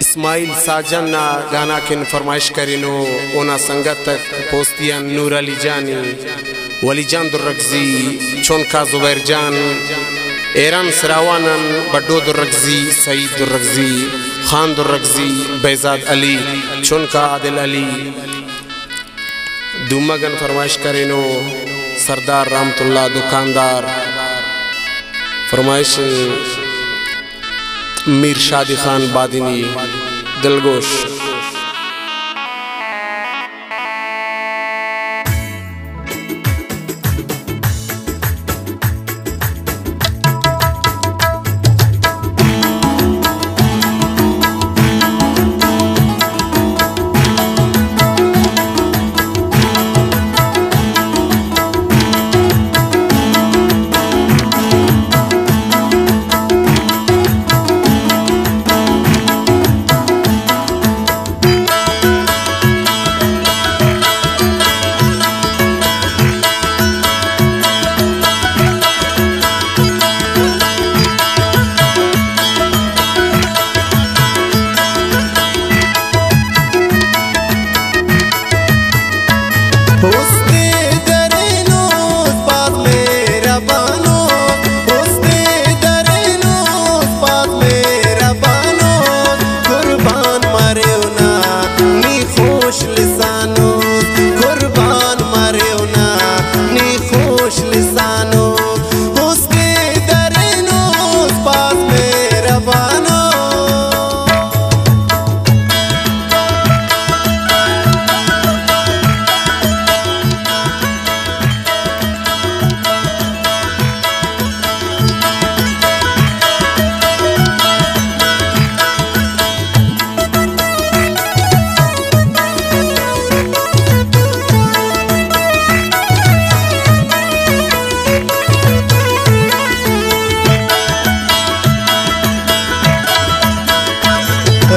इस्माइल साजन ना गाना किन फरमाइश करिनो ओना संगत तक पोस्तियान नूर अली जानी वली जान दुर्रगजी चोनका जुबैर जान एरन सरावानन बड्डो दुर्रगजी सईद दुर्रगजी खान दुर्रगजी बेजाद अली चोनका आदिल अली दुमगन फरमाइश करिनो सरदार रहमतुल्लाह दुकानदार फरमाइश मीर शादी खान बादिनी दिलगोश।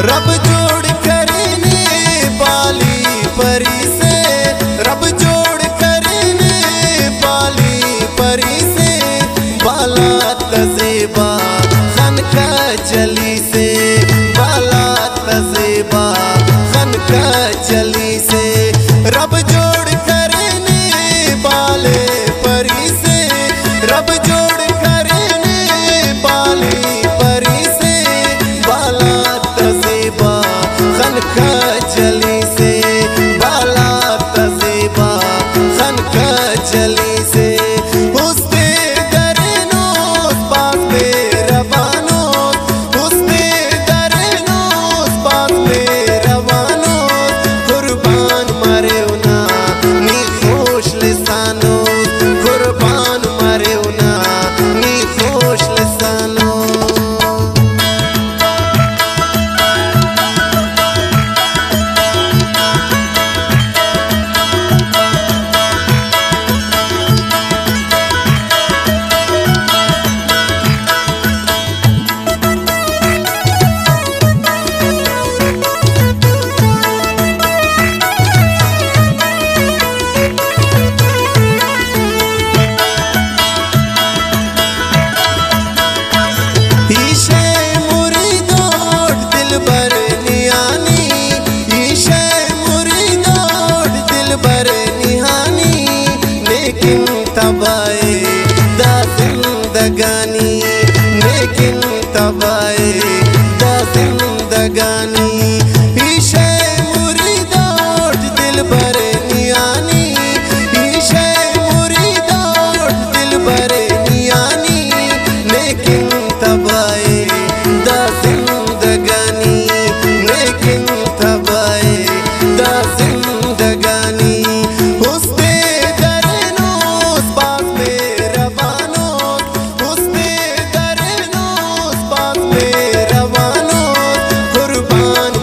रब जोड़ करने वाली परी से, रब जोड़ करने वाली परी से, बाला तज़ेबा खन का जली से, बाला तज़ेबा खन का जली से, रब जोड़ करने वाले परी से, रब जोड़ करने वाली परी से, बाला खन का जली से, बाला तज़ेबा खन का जली से, उसके दरनो पास में रवानो, उसके दरनो पास में रवानो, कुर्बान मारे उना नी खुश लिसानो, कुर्बान मारे उना नी खुश लिसानो। तबाए दा जिंदगानी, लेकिन तबाए दा जिंदगानी, ईशे मुरीदोट दिल भरे नियानी, ईशे मुरीदोट दिल भरे नियानी, लेकिन तबाए दा जिंदगानी, लेकिन तबाए दा जिंदगानी, उसके कुर्बान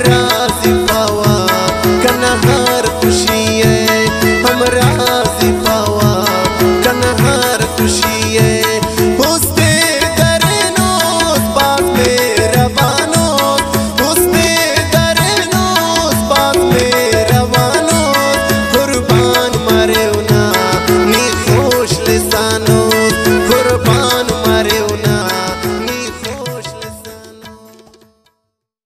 मेरा